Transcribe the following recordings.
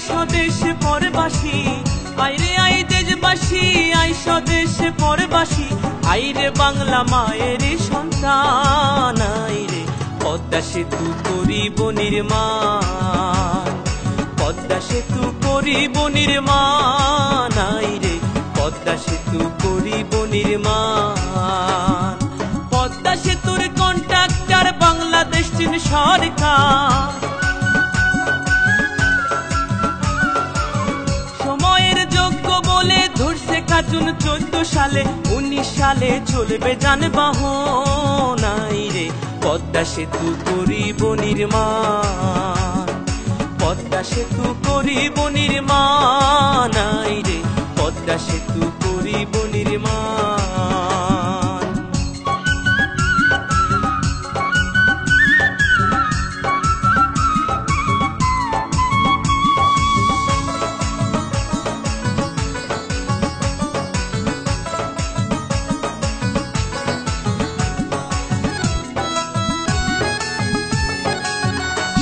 স্বদেশ পরবাসী, আইরে আই দেশবাসী, আই স্বদেশ পরবাসী, আইরে বাংলা মায়ের সন্তান, আইরে পদ্মা সেতু করিব নির্মাণ, পদ্মা সেতু করিব নির্মাণ, আইরে পদ্মা সেতু করিব নির্মাণ। পদ্মা সেতুর কন্ট্রাক্টর বাংলাদেশ চীন সরকার, সময়ের যোগ্য বলে ধরছে কাজুন 14 সালে, 19 সালে চলবে যানবাহন, আইরে পদ্মা সেতু করিব নির্মাণ, পদ্মা সেতু করিব নির্মাণ, আইরে পদ্মা সেতু করিব নির্মাণ।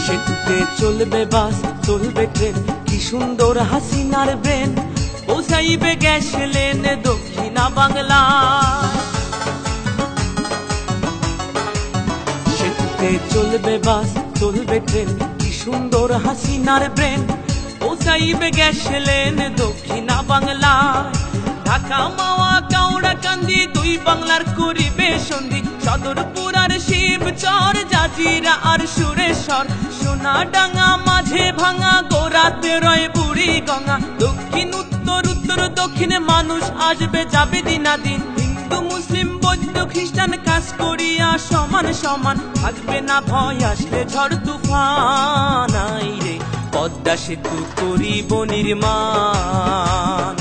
সেতুতে চলবে বাস, চলবে ট্রেন, কি সুন্দর হাসিনার ব্রেন, পৌঁছাইবে গ্যাস লেন দক্ষিণা বাংলা। সেতুতে চলবে বাস, চলবে ট্রেন, কি সুন্দর হাসিনার ব্রেন, পৌঁছাইবে গ্যাস লেন দক্ষিণা বাংলা। ঢাকা মাওয়া কাউড়া কান্দি দুই বাংলার করিবে সন্ধি, সদরপুর আর শিবচর, জাজিরা আর সুরেশ্বর, সোনাডাঙ্গা মাঝে ভাঙা, গোরাতে রয় বুড়ি গঙ্গা। দক্ষিণ উত্তর, উত্তর দক্ষিণে মানুষ আসবে যাবে দিনাদিন, হিন্দু মুসলিম বৌদ্ধ খ্রিস্টান কাজ করিয়া সমান সমান, থাকবে না ভয় আসলে ঝড় তুফান, আইরে পদ্মা সেতু করিব নির্মাণ,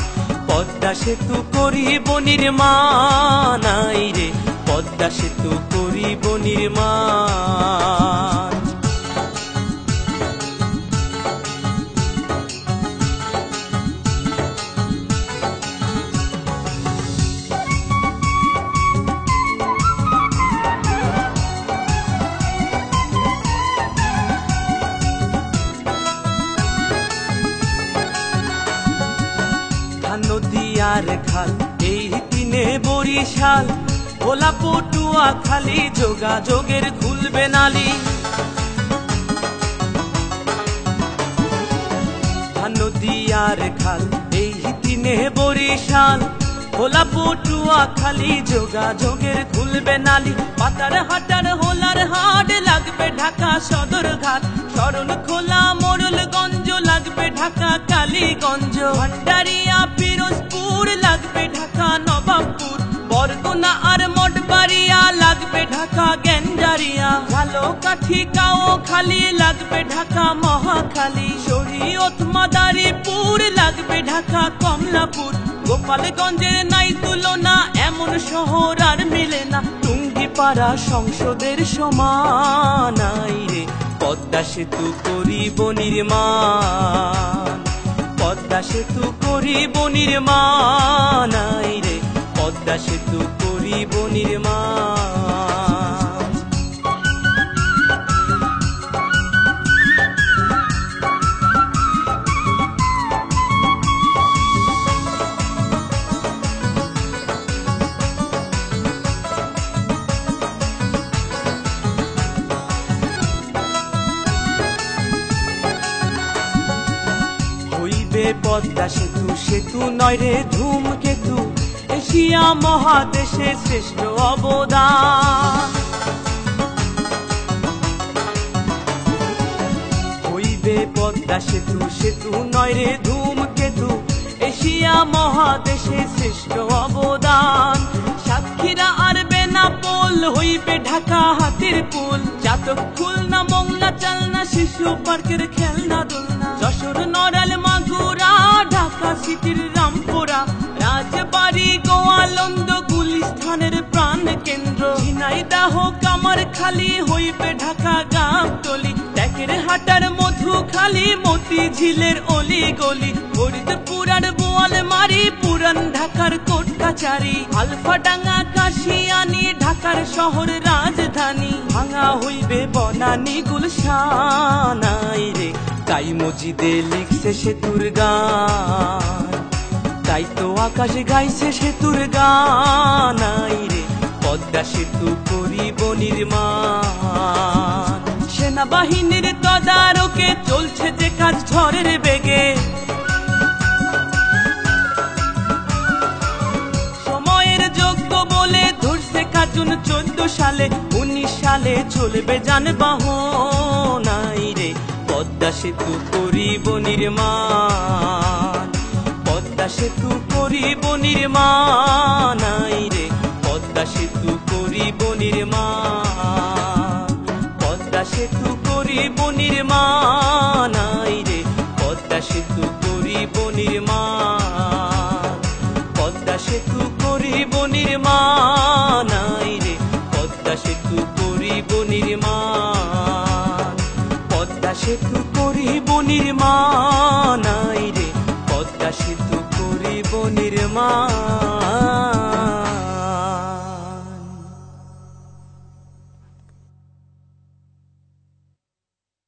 পদ্মা সেতু করিব নির্মাণ, আইরে পদ্মা সেতু করিব নির্মাণ। নদীয়ার খাল এই দিনে বরিশাল, ভোলা পটুয়া খালি যোগাযোগের খুলবে নালি। নদীয়ার খাল এই দিনে বরিশাল, ভোলা পটুয়া খালি যোগাযোগের খুলবে নালি। পাতার হাটার হোলার হাট লাগবে ঢাকা সদর ঘাট, শরণ খোলা মোরলগঞ্জ লাগবে ঢাকা কালীগঞ্জ, ভান্ডারিয়া পিরোজপুর লাগবে ঢাকা নবাবপুর, বরগুনা আর মঠবাড়িয়া লাগবে ঢাকা গেঞ্জারিয়া, ঝালকাঠি কাও খালি লাগবে ঢাকা মহাখালী, শরীয়ত মাদারীপুর লাগবে ঢাকা কমলাপুর, গোপালগঞ্জের নাই তুলনা এমন শহর আর মিলে না, টুঙ্গিপাড়া সংসদের সমান, আইরে পদ্মা সেতু করিব নির্মাণ, পদ্মা সেতু করিব নির্মাণ, আইরে পদ্মা সেতু করিব নির্মাণ। পদ্মা সেতু সেতু নয় রে ধূমকেতু, এশিয়া মহাদেশে শ্রেষ্ঠ অবদান, হইবে পদ্মা সেতু সেতু নয় রে ধূমকেতু, এশিয়া মহাদেশে শ্রেষ্ঠ অবদান। সাতক্ষীরা আর বেনাপোল হইবে ঢাকা হাতির পুল, চাতক খুলনা মোংলা চালনা শিশু পার্কের খেলনা দোলনা, যশোর নড়াল মাগুরা ঢাকা সিটির রামপুরা, রাজবাড়ি গোয়ালন্দ গুলিস্তানের প্রাণ কেন্দ্র, ঝিনাইদহ কামারখালী হইবে ঢাকা গাবতলী, ট্যাকের হাটার মধুখালী মতিঝিলের অলি গলি, ফরিদপুর আর বোয়ালমারী পুরান ঢাকার কোট কাচারি, আলফাডাঙ্গা কাশিয়ানী ঢাকার শহর রাজধানী, ভাঙা হইবে বনানী গুলশান, আইরে তাই মজিদে লিখছে সেতুর গান, তাই তো আকাশে গাইছে সেতুর গান। আইরে পদ্মা সেতু করিব নির্মাণ। সেনাবাহিনীর তদারকে চলছে যে কাজ ঝড়ের বেগে, সময়ের যোগ্য বলে ধরছে কাজুন 14 সালে, 19 সালে চলবে যানবাহন। আইরে পদ্মা সেতু করিব নির্মাণ, পদ্মা সেতু করিব নির্মাণ। আইরে পদ্মা সেতু করিব নির্মাণ, পদ্মা সেতু করিব নির্মাণ। আইরে পদ্মা সেতু করিব নির্মাণ, পদ্মা সেতু করিব নির্মাণ। আইরে পদ্মা সেতু করিব নির্মাণ, পদ্মা সেতু করিব নির্মাণ। আইরে পদ্মা সেতু করিব নির্মাণ।